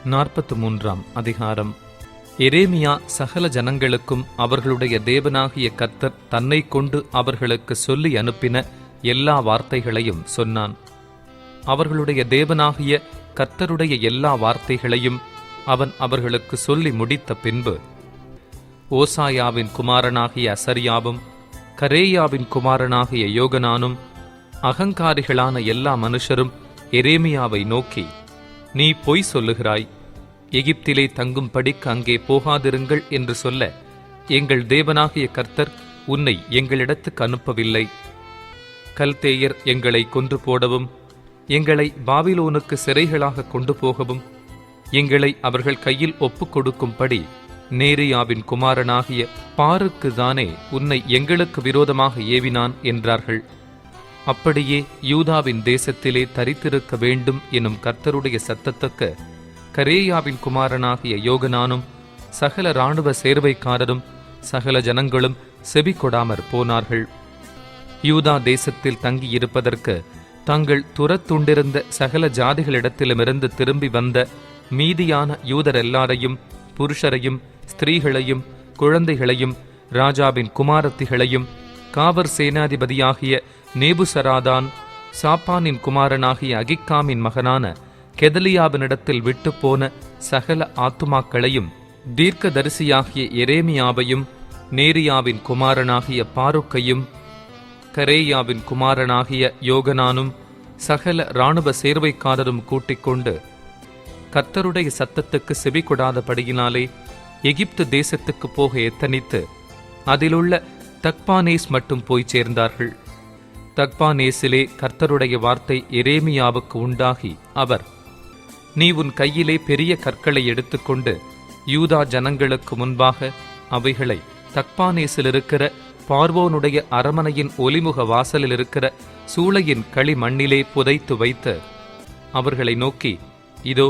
43 அதிகாரம். எரேமியா சகல ஜனங்களுக்கும் அவர்களுடைய தேவனாகிய கர்த்தர் தன்னை கொண்டு அவர்களுக்கு சொல்லி அனுப்பின எல்லா வார்த்தைகளையும் சொன்னான். அவர்களுடைய தேவனாகிய கர்த்தருடைய எல்லா வார்த்தைகளையும் அவன் அவர்களுக்கு சொல்லி முடித்த பின்பு, ஓசாயாவின் குமாரனாகிய அசரியாவும் கரேயாவின் குமாரனாகிய யோகனானும் அகங்காரிகளான எல்லா மனுஷரும் எரேமியாவை நோக்கி, நீ பொய் சொல்லுகிறாய், எகிப்திலே தங்கும்படிக்கு அங்கே போகாதிருங்கள் என்று சொல்ல எங்கள் தேவனாகிய கர்த்தர் உன்னை எங்களிடத்துக்கு அனுப்பவில்லை. கல்தேயர் எங்களை கொன்று போடவும் எங்களை பாபிலோனுக்கு சிறைகளாக கொண்டு போகவும் எங்களை அவர்கள் கையில் ஒப்புக் கொடுக்கும்படி நேரியாவின் குமாரனாகிய பாருக்கு தானே உன்னை எங்களுக்கு விரோதமாக ஏவினான் என்றார்கள். அப்படியே யூதாவின் தேசத்திலே தரித்திருக்க வேண்டும் எனும் கர்த்தருடைய சத்தத்துக்கு கரேயாவின் குமாரனாகிய யோகனானும் சகல இராணுவ சேர்வைக்காரரும் சகல ஜனங்களும் செவி கொடாமற் போனார்கள். யூதா தேசத்தில் தங்கியிருப்பதற்கு தாங்கள் துரத்துண்டிருந்த சகல ஜாதிகளிடத்திலுமிருந்து திரும்பி வந்த மீதியான யூதரெல்லாரையும், புருஷரையும் ஸ்திரீகளையும் குழந்தைகளையும் ராஜாவின் குமாரத்திகளையும் காவற் சேனாதிபதியாகிய நேபுசராதான் சாப்பானின் குமாரனாகிய அகிக்காமின் மகனான கெதலியாவினிடத்தில் விட்டு போன சகல ஆத்துமாக்களையும் தீர்க்கதரிசியாகிய எரேமியாவையும் நேரியாவின் குமாரனாகிய பாருக்கையும் கரேயாவின் குமாரனாகிய யோகனானும் சகல இராணுவ சேர்வைக்காரரும் கூட்டிக் கொண்டு கர்த்தருடைய சத்தத்துக்கு செவி கொடாதபடியினாலே எகிப்து தேசத்துக்கு போக எத்தனித்து அதிலுள்ள தக்பானேஸ் மட்டும் போய் சேர்ந்தார்கள். தக்பானேசிலே கர்த்தருடைய வார்த்தை எரேமியாவுக்கு உண்டாகி அவர், நீ உன் கையிலே பெரிய கற்களை எடுத்துக்கொண்டு யூதா ஜனங்களுக்கு முன்பாக அவைகளை தக்பானேசில் இருக்கிற பார்வோனுடைய அரமனையின் ஒலிமுக வாசலில் இருக்கிற சூளையின் களி மண்ணிலே புதைத்து வைத்து அவர்களை நோக்கி, இதோ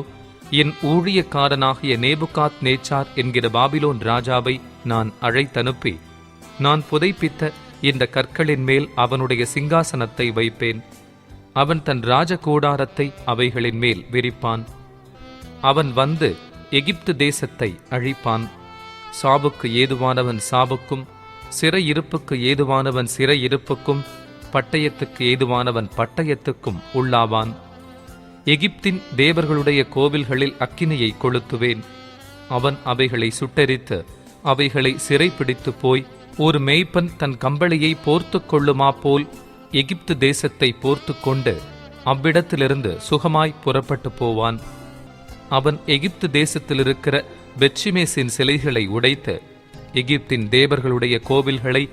என் ஊழியக்காரனாகிய நேபுகாத் நேச்சார் என்கிற பாபிலோன் ராஜாவை நான் அழைத்தனுப்பி நான் புதைப்பித்த இந்த கற்களின் மேல் அவனுடைய சிங்காசனத்தை வைப்பேன். அவன் தன் ராஜகூடாரத்தை அவைகளின் மேல் விரிப்பான். அவன் வந்து எகிப்து தேசத்தை அழிப்பான். சாவுக்கு ஏதுவானவன் சாவுக்கும், சிறையிருப்புக்கு ஏதுவானவன் சிறையிருப்புக்கும், பட்டயத்துக்கு ஏதுவானவன் பட்டயத்துக்கும் உள்ளாவான். எகிப்தின் தேவர்களுடைய கோவில்களில் அக்கினியை கொளுத்துவேன். அவன் அவைகளை சுட்டெரித்து அவைகளை சிறைப்பிடித்து போய் ஒரு மேய்ப்பன் தன் கம்பளியை போர்த்து கொள்ளுமா போல் எகிப்து தேசத்தை போர்த்து கொண்டு அவ்விடத்திலிருந்து சுகமாய் புறப்பட்டு போவான். அவன் எகிப்து தேசத்தில் இருக்கிற பெத்ஷிமேசின் சிலைகளை உடைத்து எகிப்தின் தேவர்களுடைய கோவில்களை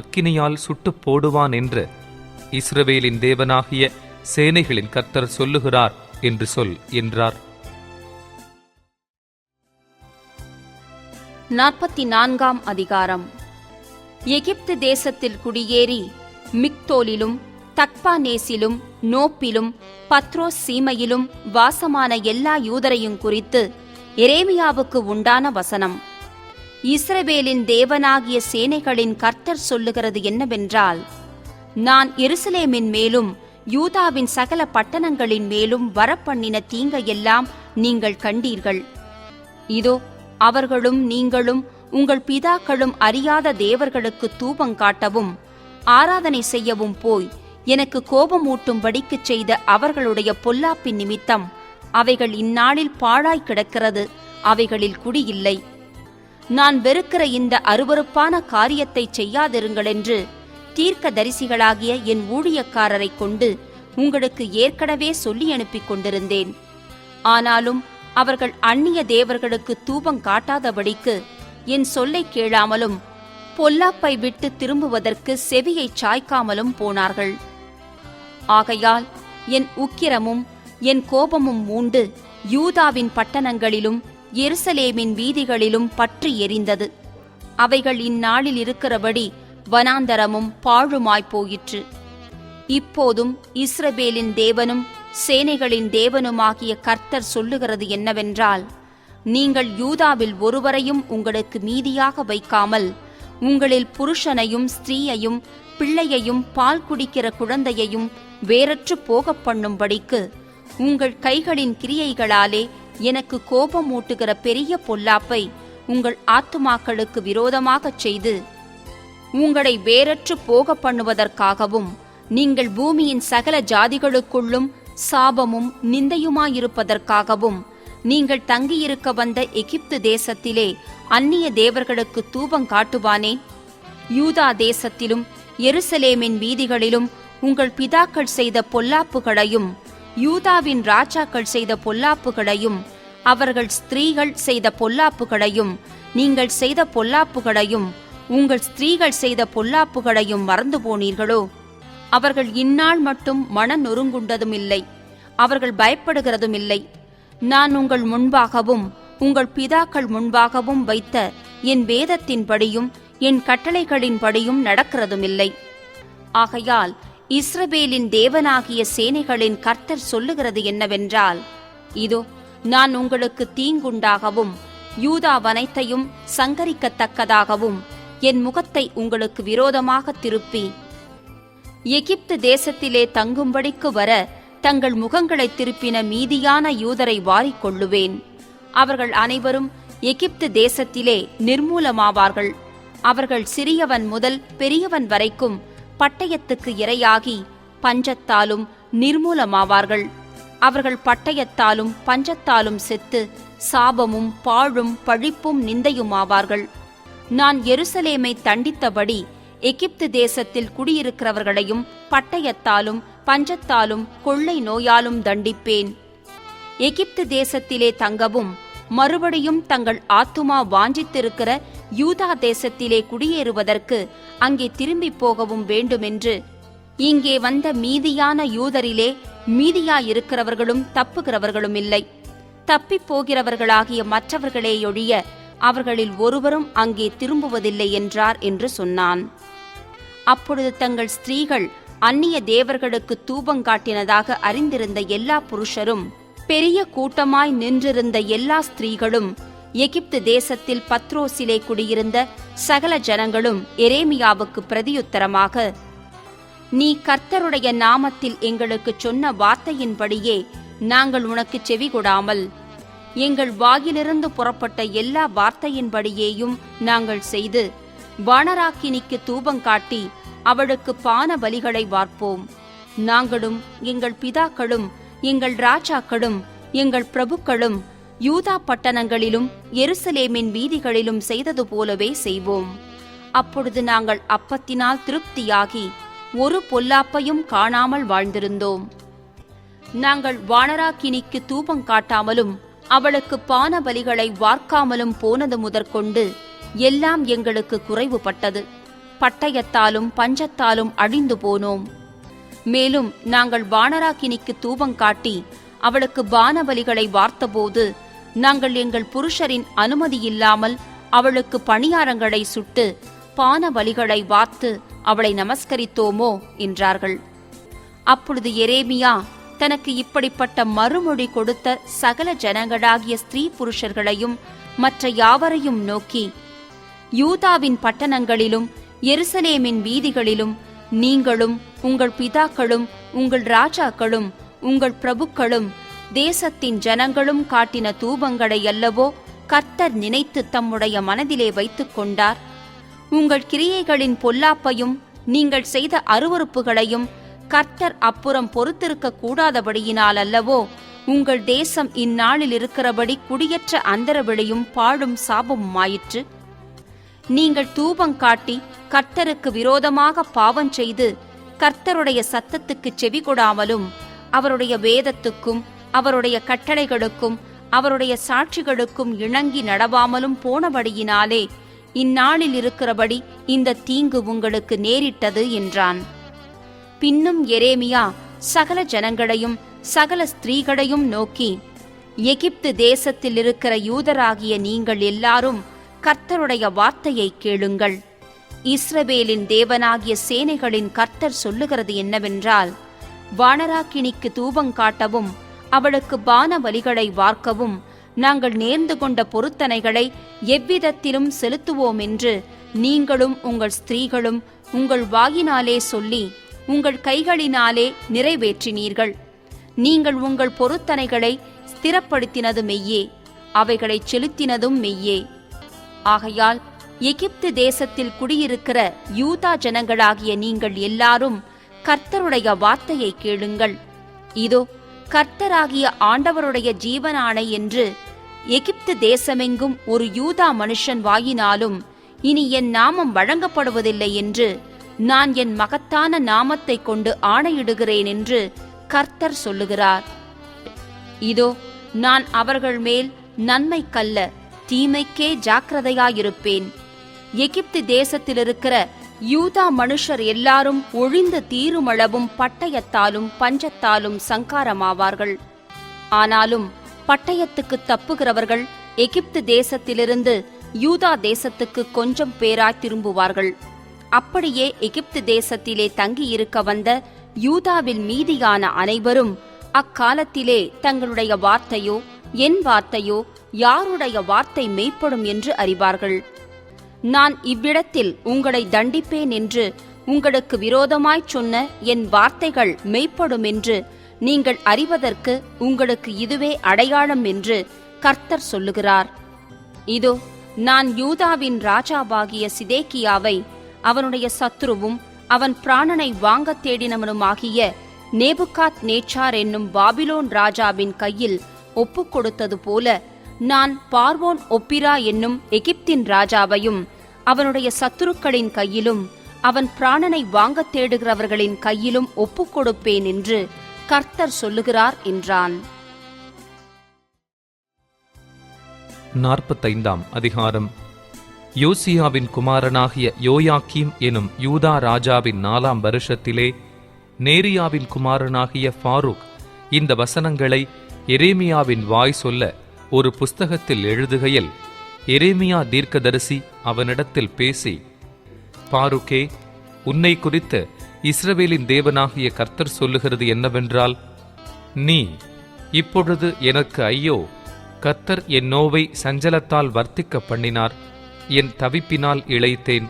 அக்கினியால் சுட்டு போடுவான் என்று இஸ்ரவேலின் தேவனாகிய சேனைகளின் கர்த்தர் சொல்லுகிறார் என்று சொல் என்றார். 44 அதிகாரம். எகிப்து தேசத்தில் குடியேறி மிக்தோலிலும் தக்பானேசிலும் நோப்பிலும் பத்ரோஸ் சீமையிலும் வாசமான எல்லா யூதரையும் குறித்து எரேமியாவுக்கு உண்டான வசனம். இஸ்ரவேலின் தேவனாகிய சேனைகளின் கர்த்தர் சொல்லுகிறது என்னவென்றால், நான் எருசலேமின் மேலும் யூதாவின் சகல பட்டணங்களின் மேலும் வரப்பண்ணின தீங்கையெல்லாம் நீங்கள் கண்டீர்கள். இதோ அவர்களும் நீங்களும் உங்கள் பிதாக்களும் அறியாத தேவர்களுக்கு தூபங்காட்டவும் ஆராதனை செய்யவும் போய் எனக்கு கோபமூட்டும்படிக்குச் செய்த அவர்களுடைய பொல்லாப்பின் நிமித்தம் அவைகள் இந்நாளில் பாழாய் கிடக்கிறது, அவைகளில் குடியில்லை. நான் வெறுக்கிற இந்த அருவருப்பான காரியத்தை செய்யாதிருங்களென்று தீர்க்க தரிசிகளாகிய என் ஊழியக்காரரை கொண்டு உங்களுக்கு ஏற்கனவே சொல்லி அனுப்பிக் கொண்டிருந்தேன். ஆனாலும் அவர்கள் அந்நிய தேவர்களுக்கு தூபம் காட்டாதபடிக்கு என் சொல்லை கேளாமலும் பொல்லாப்பை விட்டு திரும்புவதற்கு செவியை சாய்க்காமலும் போனார்கள். ஆகையால் என் உக்கிரமும் என் கோபமும் மூண்டு யூதாவின் பட்டணங்களிலும் எருசலேமின் வீதிகளிலும் பற்றி எரிந்தது. அவைகள் இந்நாளில் இருக்கிறபடி வனாந்தரமும் பாழுமாய்ப் போயிற்று. இப்போதும் இஸ்ரவேலின் தேவனும் சேனைகளின் தேவனுமாகிய கர்த்தர் சொல்லுகிறது என்னவென்றால், நீங்கள் யூதாவில் ஒருவரையும் உங்களுக்கு மீதியாக வைக்காமல் உங்களில் புருஷனையும் ஸ்திரீயையும் பிள்ளையையும் பால் குடிக்கிற குழந்தையையும் வேறற்று போகப் பண்ணும்படிக்கு உங்கள் கைகளின் கிரியைகளாலே எனக்கு கோபமூட்டுகிற பெரிய பொல்லாப்பை உங்கள் ஆத்துமாக்களுக்கு விரோதமாகச் செய்து உங்களை வேரற்று போக பண்ணுவதற்காகவும் நீங்கள் பூமியின் சகல ஜாதிகளுக்குள்ளும் சாபமும் நிந்தையுமாயிருப்பதற்காகவும் நீங்கள் தங்கியிருக்க வந்த எகிப்து தேசத்திலே அந்நிய தேவர்களுக்கு தூபம் காட்டுவானேன்? யூதா தேசத்திலும் எருசலேமின் வீதிகளிலும் உங்கள் பிதாக்கள் செய்த பொல்லாப்புகளையும் யூதாவின் ராஜாக்கள் செய்த பொல்லாப்புகளையும் அவர்கள் ஸ்திரீகள் செய்த பொல்லாப்புகளையும் நீங்கள் செய்த பொல்லாப்புகளையும் உங்கள் ஸ்திரீகள் செய்த பொல்லாப்புகளையும் மறந்து போனீர்களோ? அவர்கள் இந்நாள் மட்டும் மன நொறுங்குண்டதுமில்லை, அவர்கள் பயப்படுகிறதுமில்லை. நான் உங்கள் முன்பாகவும் உங்கள் பிதாக்கள் முன்பாகவும் வைத்த என் வேதத்தின்படியும் என் கட்டளைகளின்படியும் நடக்கிறதுமில்லை. ஆகையால் இஸ்ரவேலின் தேவனாகிய சேனைகளின் கர்த்தர் சொல்லுகிறது என்னவென்றால், இதோ நான் உங்களுக்கு தீங்குண்டாகவும் யூதாவனைத்தையும் சங்கரிக்கத்தக்கதாகவும் என் முகத்தை உங்களுக்கு விரோதமாக திருப்பி எகிப்து தேசத்திலே தங்கும்படிக்கு வர தங்கள் முகங்களை திருப்பின மீதியான யூதரை வாரிக்கொள்ளுவேன். அவர்கள் அனைவரும் எகிப்து தேசத்திலே நிர்மூலமாவார்கள். அவர்கள் சிறியவன் முதல் பெரியவன் வரைக்கும் பட்டயத்துக்கு இரையாகி பஞ்சத்தாலும் நிர்மூலமாவார்கள். அவர்கள் பட்டயத்தாலும் பஞ்சத்தாலும் செத்து சாபமும் பாழும் பழிப்பும் நிந்தையுமாவார்கள். நான் எருசலேமை தண்டித்தபடி எகிப்து தேசத்தில் குடியிருக்கிறவர்களையும் பட்டயத்தாலும் பஞ்சத்தாலும் கொள்ளை நோயாலும் தண்டிப்பேன். எகிப்து தேசத்திலே தங்கவும் மறுபடியும் தங்கள் ஆத்துமா வாஞ்சித்திருக்கிற யூதா தேசத்திலே குடியேறுவதற்கு அங்கே திரும்பி போகவும் வேண்டுமென்று இங்கே வந்த மீதியான யூதரிலே மீதியாயிருக்கிறவர்களும் தப்புகிறவர்களும் இல்லை. தப்பிப் போகிறவர்களாகிய மற்றவர்களேயொழிய அவர்களில் ஒருவரும் அங்கே திரும்புவதில்லை என்றார் என்று சொன்னான். அப்பொழுது தங்கள் ஸ்திரீகள் அந்நிய தேவர்களுக்கு தூபங்காட்டினதாக அறிந்திருந்த எல்லா புருஷரும் பெரிய கூட்டமாய் நின்றிருந்த எல்லா ஸ்திரீகளும் எகிப்து தேசத்தில் பத்ரோசிலே குடியிருந்த சகல ஜனங்களும் எரேமியாவுக்கு பிரதியுத்தரமாக, நீ கர்த்தருடைய நாமத்தில் எங்களுக்கு சொன்ன வார்த்தையின்படியே நாங்கள் உனக்கு செவிகொடாமல் எங்கள் வாயிலிருந்து புறப்பட்ட எல்லா வார்த்தையின்படியேயும் நாங்கள் செய்து வானராக்கினிக்கு தூபங்காட்டி அவளுக்கு பான பலிகளை வார்ப்போம். நாங்களும் எங்கள் பிதாக்களும் எங்கள் ராஜாக்களும் எங்கள் பிரபுக்களும் யூதா பட்டணங்களிலும் எருசலேமின் வீதிகளிலும் செய்தது போலவே செய்வோம். அப்பொழுது நாங்கள் அப்பத்தினால் திருப்தியாகி ஒரு பொல்லாப்பையும் காணாமல் வாழ்ந்திருந்தோம். நாங்கள் வானராக்கினிக்கு தூபம் காட்டாமலும் அவளுக்கு பான பலிகளை வார்க்காமலும் போனது முதற்கொண்டு எல்லாம் எங்களுக்கு குறைவுபட்டது. பட்டயத்தாலும் பஞ்சத்தாலும் அழிந்து போனோம். மேலும் நாங்கள் வானராக்கினிக்கு தூபங்காட்டி அவளுக்கு பானபலிகளை வார்த்தபோது நாங்கள் எங்கள் புருஷரின் அனுமதியில்லாமல் அவளுக்கு பணியாரங்களை சுட்டு பான பலிகளை வார்த்து அவளை நமஸ்கரித்தோமோ என்றார்கள். அப்பொழுது எரேமியா தனக்கு இப்படிப்பட்ட மறுமொழி கொடுத்த சகல ஜனங்களாகிய ஸ்திரீ புருஷர்களையும் மற்ற யாவரையும் நோக்கி, யூதாவின் பட்டணங்களிலும் எருசலேமின் வீதிகளிலும் நீங்களும் உங்கள் பிதாக்களும் உங்கள் ராஜாக்களும் உங்கள் பிரபுக்களும் தேசத்தின் ஜனங்களும் காட்டின தூபங்களை அல்லவோ கர்த்தர் நினைத்து தம்முடைய மனதிலே வைத்துக் கொண்டார். உங்கள் கிரியைகளின் பொல்லாப்பையும் நீங்கள் செய்த அருவருப்புகளையும் கர்த்தர் அப்புறம் பொறுத்திருக்க கூடாதபடியினால் அல்லவோ உங்கள் தேசம் இந்நாளில் இருக்கிறபடி குடியற்ற அந்தரவெளியும் பாழும் சாபமுமாயிற்று. நீங்கள் தூபங்காட்டி கர்த்தருக்கு விரோதமாக பாவம் செய்து கர்த்தருடைய சத்தத்துக்கு செவிகொடாமலும் அவருடைய வேதத்துக்கும் அவருடைய கட்டளைகளுக்கும் அவருடைய சாட்சிகளுக்கும் இணங்கி நடவாமலும் போனபடியினாலே இந்நாளில் இருக்கிறபடி இந்த தீங்கு உங்களுக்கு நேரிட்டது என்றான். பின்னும் எரேமியா சகல ஜனங்களையும் சகல ஸ்திரீகளையும் நோக்கி, எகிப்து தேசத்தில் இருக்கிற யூதராகிய நீங்கள் எல்லாரும் கர்த்தருடைய வார்த்தையை கேளுங்கள். இஸ்ரவேலின் தேவனாகிய சேனைகளின் கர்த்தர் சொல்லுகிறது என்னவென்றால், வானராக்கினிக்கு தூபங்காட்டவும் அவளுக்கு பான பலிகளை வார்க்கவும் நாங்கள் நேர்ந்து கொண்ட பொருத்தனைகளை எவ்விதத்திலும் செலுத்துவோம் என்று நீங்களும் உங்கள் ஸ்திரீகளும் உங்கள் வாயினாலே சொல்லி உங்கள் கைகளினாலே நிறைவேற்றினீர்கள். நீங்கள் உங்கள் பொருத்தனைகளை ஸ்திரப்படுத்தினது மெய்யே, அவைகளை செலுத்தினதும் மெய்யே. ஆகையால் எகிப்து தேசத்தில் குடியிருக்கிற யூதா ஜனங்களாகிய நீங்கள் எல்லாரும் கர்த்தருடைய வார்த்தையை கேளுங்கள். இதோ, கர்த்தராகிய ஆண்டவருடைய ஜீவனாணை என்று எகிப்து தேசமெங்கும் ஒரு யூதா மனுஷன் வாயினாலும் இனி என் நாமம் வழங்கப்படுவதில்லை என்று நான் என் மகத்தான நாமத்தை கொண்டு ஆணையிடுகிறேன் என்று கர்த்தர் சொல்லுகிறார். இதோ, நான் அவர்கள் மேல் நன்மைக்கல்ல தீமைக்கே ஜாக்கிரதையாயிருப்பேன். எகிப்து தேசத்திலிருக்கிற யூதா மனுஷர் எல்லாரும் ஒழிந்து தீருமளவும் பட்டயத்தாலும் பஞ்சத்தாலும் சங்காரமாவார்கள். ஆனாலும் பட்டயத்துக்கு தப்புகிறவர்கள் எகிப்து தேசத்திலிருந்து யூதா தேசத்துக்கு கொஞ்சம் பேராய் திரும்புவார்கள். அப்படியே எகிப்து தேசத்திலே தங்கியிருக்க வந்த யூதாவில் மீதியான அனைவரும் அக்காலத்திலே தங்களுடைய வார்த்தையோ என் வார்த்தையோ யாருடைய வார்த்தை மெய்ப்படும் என்று அறிவார்கள். நான் இவ்விடத்தில் உங்களை தண்டிப்பேன் என்று உங்களுக்கு விரோதமாய்ச் சொன்ன என் வார்த்தைகள் மெய்ப்படும் என்று நீங்கள் அறிவதற்கு உங்களுக்கு இதுவே அடையாளம் என்று கர்த்தர் சொல்லுகிறார். இதோ, நான் யூதாவின் ராஜாவாகிய சிதேக்கியாவை அவனுடைய சத்துருவும் அவன் பிராணனை வாங்கத் தேடினவனுமாகிய நேபுகாத் நேச்சார் என்னும் பாபிலோன் ராஜாவின் கையில் ஒப்புக் கொடுத்தது போல நான் பார்வோன் ஒப்பிரா என்னும் எகிப்தின் ராஜாவையும் அவனுடைய சத்துருக்களின் கையிலும் அவன் பிராணனை வாங்கத் தேடுகிறவர்களின் கையிலும் ஒப்புக் கொடுப்பேன் என்று கர்த்தர் சொல்லுகிறார் என்றான். 45 அதிகாரம். யோசியாவின் குமாரனாகிய யோயாக்கீம் எனும் யூதா ராஜாவின் 4ஆம் வருஷத்திலே நேரியாவின் குமாரனாகிய பாரூக் இந்த வசனங்களை எரேமியாவின் வாய் சொல்ல ஒரு புஸ்தகத்தில் எழுதுகையில், எரேமியா தீர்க்கதரிசி அவனிடத்தில் பேசி, பாருக்கே, உன்னை குறித்து இஸ்ரவேலின் தேவனாகிய கர்த்தர் சொல்லுகிறது என்னவென்றால், நீ இப்பொழுது எனக்கு ஐயோ, கர்த்தர் என் நோவை சஞ்சலத்தால் வர்த்திக்க பண்ணினார், என் தவிப்பினால் இளைத்தேன்,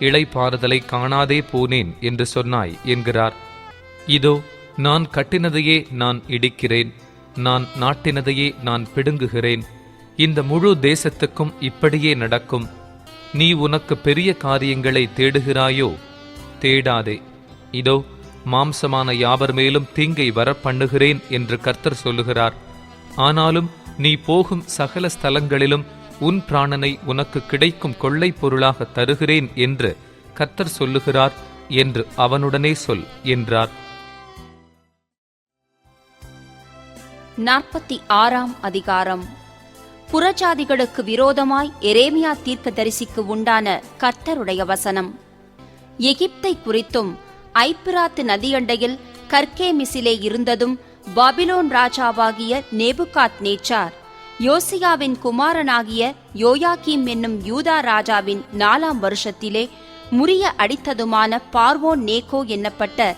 இளைப்பாறுதலை காணாதே போனேன் என்று சொன்னாய் என்கிறார். இதோ, நான் கட்டினதையே நான் இடிக்கிறேன், நான் நாட்டினதையே நான் பிடுங்குகிறேன். இந்த முழு தேசத்துக்கும் இப்படியே நடக்கும். நீ உனக்கு பெரிய காரியங்களை தேடுகிறாயோ? தேடாதே. இதோ, மாம்சமான யாவர் மேலும் தீங்கை வரப்பண்ணுகிறேன் என்று கர்த்தர் சொல்லுகிறார். ஆனாலும் நீ போகும் சகல ஸ்தலங்களிலும் உன் பிராணனை உனக்கு கிடைக்கும் கொள்ளை பொருளாக தருகிறேன் என்று கர்த்தர் சொல்லுகிறார் என்று அவனுடனே சொல் என்றார். 46 அதிகாரம். புறஜாதிகளுக்கு விரோதமாய் எரேமியா தீர்க்கதரிசிக்கு உண்டான கர்த்தருடைய வசனம். எகிப்தை குறித்தும் ஐப்பிராத்து நதியண்டையில் கர்கேமிசிலே இருந்ததும் பாபிலோன் ராஜாவாகிய நேபுகாத் நேச்சார் யோசியாவின் குமாரனாகிய யோயாக்கீம் என்னும் யூதா ராஜாவின் 4ஆம் வருஷத்திலே முறிய அடித்ததுமான பார்வோன் நேகோ என்னப்பட்ட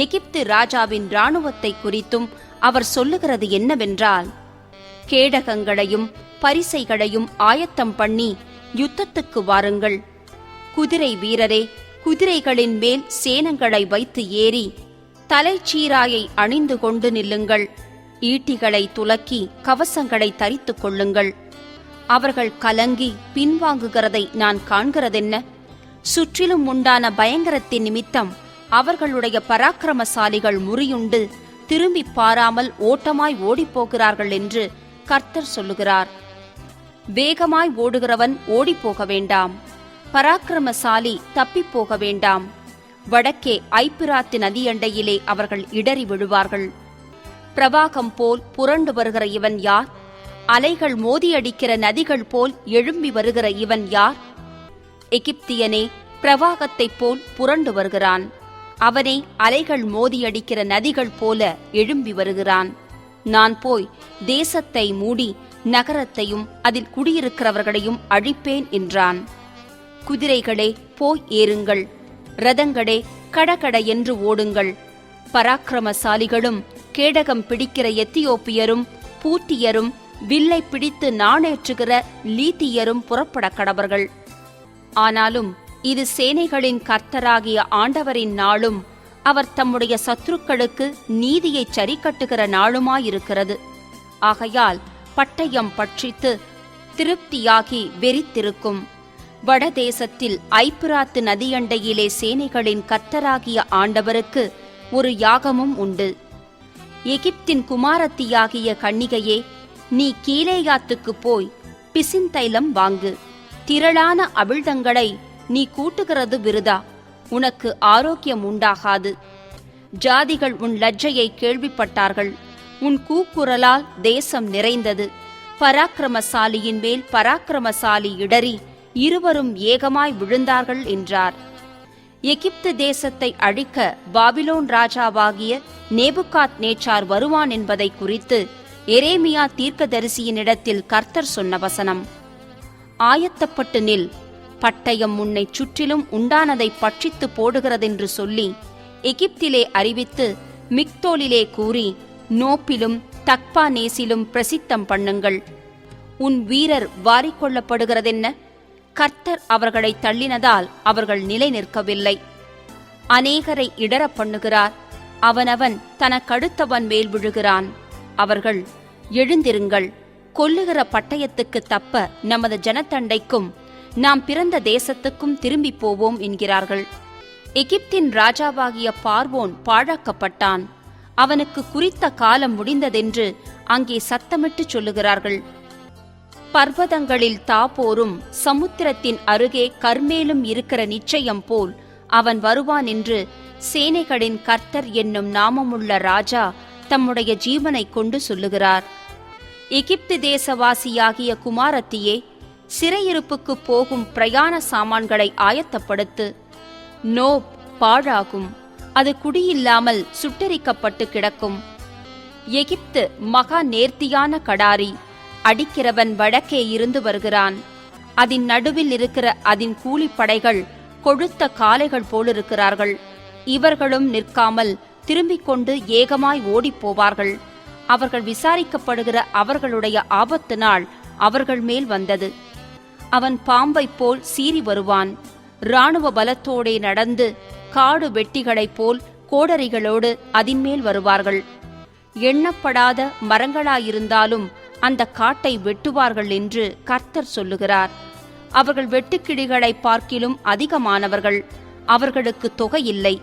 எகிப்து ராஜாவின் இராணுவத்தை குறித்தும் அவர் சொல்லுகிறது என்னவென்றால், கேடகங்களையும் பரிசைகளையும் ஆயத்தம் பண்ணி யுத்தத்துக்கு வாருங்கள். குதிரை வீரரே, குதிரைகளின் மேல் சேனங்களை வைத்து ஏறி தலைச்சீராயை அணிந்து கொண்டு நில்லுங்கள். ஈட்டிகளை துலக்கி கவசங்களை தரித்துக் கொள்ளுங்கள். அவர்கள் கலங்கி பின்வாங்குகிறதை நான் காண்கிறதென்ன? சுற்றிலும் உண்டான பயங்கரத்தின் நிமித்தம் அவர்களுடைய பராக்கிரமசாலிகள் முறியுண்டு திரும்பி பாராமல் ஓட்டமாய் ஓடிப்போகிறார்கள் என்று கர்த்தர் சொல்லுகிறார். வேகமாய் ஓடுகிறவன் ஓடிப்போக வேண்டாம், பராக்கிரமசாலி தப்பிப்போக வேண்டாம். வடக்கே ஐப்பிராத்து நதியண்டையிலே அவர்கள் இடறி விழுவார்கள். பிரவாகம் போல் புரண்டு வருகிற இவன் யார்? அலைகள் மோதியடிக்கிற நதிகள் போல் எழும்பி வருகிற இவன் யார்? எகிப்தியனே, பிரவாகத்தைப் போல் புரண்டு வருகிறான். அவனே அலைகள் மோதியடிக்கிற நதிகள் போல எழும்பி வருகிறான். நான் போய் தேசத்தை மூடி நகரத்தையும் அதில் குடியிருக்கிறவர்களையும் அழிப்பேன் என்றான். குதிரைகளே, போய் ஏறுங்கள். இரதங்களே, கடகட என்று ஓடுங்கள். பராக்கிரமசாலிகளும் கேடகம் பிடிக்கிற எத்தியோப்பியரும் பூத்தியரும் வில்லை பிடித்து நாணேற்றுகிற லீத்தியரும் புறப்பட கடவர்கள். ஆனாலும் இது சேனைகளின் கர்த்தராகிய ஆண்டவரின் நாளும் அவர் தம்முடைய சத்துருக்களுக்கு நீதியை சரிக்கட்டுகிற நாளுமாயிருக்கிறது. ஆகையால் பட்டயம் பட்சித்து திருப்தியாகி வெறித்திருக்கும். வடதேசத்தில் ஐப்பிராத்து நதியண்டையிலே சேனைகளின் கர்த்தராகிய ஆண்டவருக்கு ஒரு யாகமும் உண்டு. எகிப்தின் குமாரத்தியாகிய கன்னிகையே, நீ கீலேயாத்துக்குப் போய் பிசின்தைலம் வாங்கு. திரளான அவிழ்தங்களை நீ கூட்டுகிறது விருதா, உனக்கு ஆரோக்கியம் உண்டாகாது. ஜாதிகள் உன் லஜ்ஜையை கேள்விப்பட்டார்கள், உன் கூக்குரலால் தேசம் நிறைந்தது. பராக்கிரமசாலியின் மேல் பராக்கிரமசாலி இடறி இருவரும் ஏகமாய் விழுந்தார்கள் என்றார். எகிப்து தேசத்தை அழிக்க பாபிலோன் ராஜாவாகிய நேபுகாத் நேச்சார் வருவான் என்பதை குறித்து எரேமியா தீர்க்கதரிசியினிடத்தில் கர்த்தர் சொன்ன வசனம். ஆயத்தப்பட்டு நில், பட்டயம் உன்னை சுற்றிலும் உண்டானதை பட்சித்து போடுகிறதென்று சொல்லி எகிப்திலே அறிவித்து மிக்தோலிலே கூறி நோப்பிலும் தக்பானேசிலும் பிரசித்தம் பண்ணுங்கள். உன் வீரர் வாரிக்கொள்ளப்படுகிறதென்ன? கர்த்தர் அவர்களை தள்ளினதால் அவர்கள் நிலை நிற்கவில்லை. அநேகரை இடற பண்ணுகிறார், அவனவன் தனக்கடுத்தவன் மேல் விழுகிறான். அவர்கள் எழுந்திருங்கள், கொல்லுகிற பட்டயத்துக்கு தப்ப நமது ஜனத்தண்டைக்கும் நாம் பிறந்த தேசத்துக்கும் திரும்பி போவோம் என்கிறார்கள். எகிப்தின் ராஜாவாகிய பார்வோன் பாழாக்கப்பட்டான், அவனுக்கு குறித்த காலம் முடிந்ததென்று அங்கே சத்தமிட்டு சொல்லுகிறார்கள். பர்வதங்களில் தாபோரும் சமுத்திரத்தின் அருகே கர்மேலும் இருக்கிற நிச்சயம் போல் அவன் வருவான் என்று சேனைகளின் கர்த்தர் என்னும் நாமமுள்ள ராஜா தம்முடைய ஜீவனை கொண்டு சொல்லுகிறார். எகிப்து தேசவாசியாகிய குமாரத்தியே, சிறையிருப்புக்கு போகும் பிரயாண சாமான்களை ஆயத்தப்படுத்து. நோப் பாழாகும், அது குடியில்லாமல் சுட்டெரிக்கப்பட்டு கிடக்கும். எகிப்து மகா நேர்த்தியான கடாரி, அடிக்கிறவன் வடக்கே இருந்து வருகிறான். அதன் நடுவில் இருக்கிற அதன் கூலிப்படைகள் கொழுத்த காளைகள் போலிருக்கிறார்கள். இவர்களும் நிற்காமல் திரும்பிக் கொண்டு ஏகமாய் ஓடிப்போவார்கள். அவர்கள் விசாரிக்கப்படுகிற அவர்களுடைய ஆபத்து நாள் அவர்கள் மேல் வந்தது. அவன் பாம்பைப் போல் சீறி வருவான், இராணுவ பலத்தோடே நடந்து காடு வெட்டிகளைப் போல் கோடரிகளோடு அதின்மேல் வருவார்கள். எண்ணப்படாத மரங்களாயிருந்தாலும் அந்த காட்டை வெட்டுவார்கள் என்று கர்த்தர் சொல்லுகிறார். அவர்கள் வெட்டுக்கிளிகளை பார்க்கிலும் அதிகமானவர்கள், அவர்களுக்கு தொகையில்லை.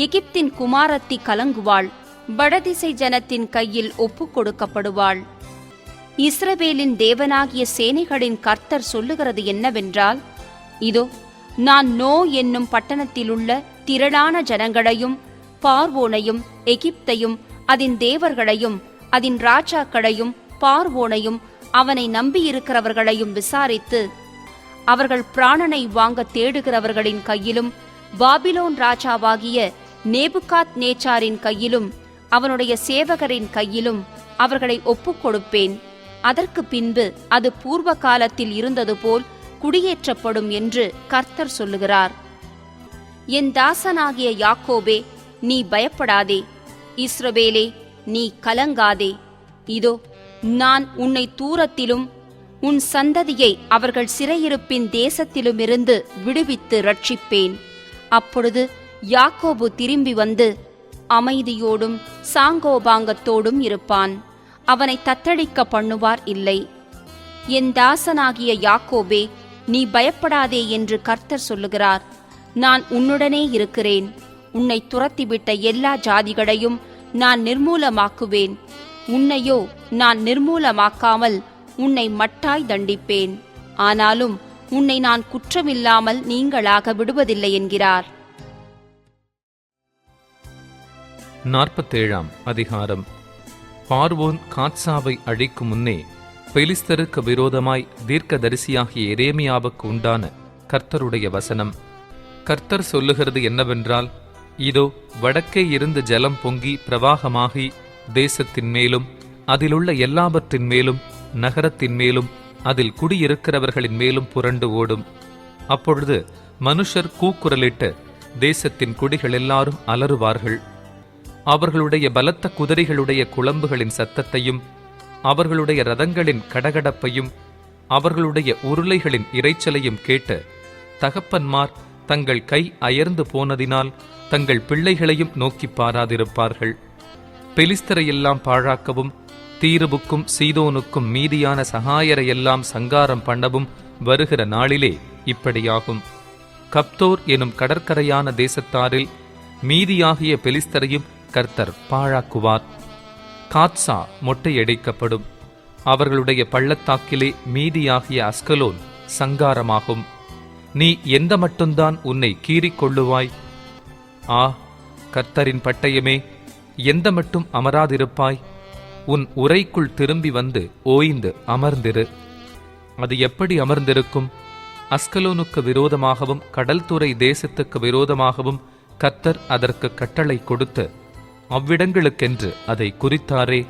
எகிப்தின் குமாரத்தி கலங்குவாள், வடதிசை ஜனத்தின் கையில் ஒப்புக் கொடுக்கப்படுவாள். இஸ்ரவேலின் தேவனாகிய சேனைகளின் கர்த்தர் சொல்லுகிறது என்னவென்றால், இதோ நான் நோ என்னும் பட்டணத்திலுள்ள திரளான ஜனங்களையும் பார்வோனையும் எகிப்தையும் அதன் தேவர்களையும் அதன் ராஜாக்களையும் பார்வோனையும் அவனை நம்பியிருக்கிறவர்களையும் விசாரித்து அவர்கள் பிராணனை வாங்க தேடுகிறவர்களின் கையிலும் பாபிலோன் ராஜாவாகிய நேபுகாத் நேச்சாரின் கையிலும் அவனுடைய சேவகரின் கையிலும் அவர்களை ஒப்புக் கொடுப்பேன். அதற்கு பின்பு அது பூர்வ காலத்தில் இருந்தது போல் குடியேற்றப்படும் என்று கர்த்தர் சொல்லுகிறார். என் தாசனாகிய யாக்கோபே, நீ பயப்படாதே. இஸ்ரவேலே, நீ கலங்காதே. இதோ நான் உன்னை தூரத்திலும் உன் சந்ததியை அவர்கள் சிறையிருப்பின் தேசத்திலுமிருந்து விடுவித்து ரட்சிப்பேன். அப்பொழுது யாக்கோபு திரும்பி வந்து அமைதியோடும் சாங்கோபாங்கத்தோடும் இருப்பான். அவனை தத்தளிக்க பண்ணுவார் இல்லை. என் தாசனாகிய யாக்கோபே, நீ பயப்படாதே என்று கர்த்தர் சொல்லுகிறார். நான் உன்னுடனே இருக்கிறேன். உன்னை துரத்திவிட்ட எல்லா ஜாதிகளையும் நான் நிர்மூலமாக்குவேன். உன்னையோ நான் நிர்மூலமாக்காமல் உன்னை மட்டாய் தண்டிப்பேன். ஆனாலும் உன்னை நான் குற்றமில்லாமல் நீங்களாக விடுவதில்லை என்கிறார். 47ஆம் அதிகாரம். பார்வோன் காத்சாவை அழிக்கும் முன்னே பெலிஸ்தருக்கு விரோதமாய் தீர்க்கதரிசியாகிய எரேமியாவுக்கு உண்டான கர்த்தருடைய வசனம். கர்த்தர் சொல்லுகிறது என்னவென்றால், இதோ வடக்கே இருந்து ஜலம் பொங்கி பிரவாகமாகி தேசத்தின் மேலும் அதிலுள்ள எல்லாவற்றின் மேலும் நகரத்தின் மேலும் அதில் குடியிருக்கிறவர்களின் மேலும் புரண்டு ஓடும். அப்பொழுது மனுஷர் கூக்குரலிட்டு தேசத்தின் குடிகள் எல்லாரும் அலறுவார்கள். அவர்களுடைய பலத்த குதிரைகளுடைய குளம்புகளின் சத்தத்தையும் அவர்களுடைய ரதங்களின் கடகடப்பையும் அவர்களுடைய உருளைகளின் இரைச்சலையும் கேட்டு தகப்பன்மார் தங்கள் கை அயர்ந்து போனதினால் தங்கள் பிள்ளைகளையும் நோக்கி பாராதிருப்பார்கள். பெலிஸ்தரையெல்லாம் பாழாக்கவும் தீருவுக்கும் சீதோனுக்கும் மீதியான சகாயரையெல்லாம் சங்காரம் பண்ணவும் வருகிற நாளிலே இப்படியாகும். கப்தோர் எனும் கடற்கரையான தேசத்தாரில் மீதியாகிய பெலிஸ்தரையும் கர்த்தர் பாழாக்குவார். காத்சா மொட்டையடிக்கப்படும். அவர்களுடைய பள்ளத்தாக்கிலே மீதியாகிய அஸ்கலோன் சங்காரமாகும். நீ எந்த மட்டும்தான் உன்னை கீறிக்கொள்ளுவாய்? ஆ, கர்த்தரின் பட்டயமே, எந்த மட்டும் அமராதிருப்பாய்? உன் உரைக்குள் திரும்பி வந்து ஓய்ந்து அமர்ந்திரு. அது எப்படி அமர்ந்திருக்கும்? அஸ்கலோனுக்கு விரோதமாகவும் கடல்துறை தேசத்துக்கு விரோதமாகவும் கர்த்தர் அதற்கு கட்டளை கொடுத்து அவ்விடங்களுக்கென்று அதை குறித்தாரே.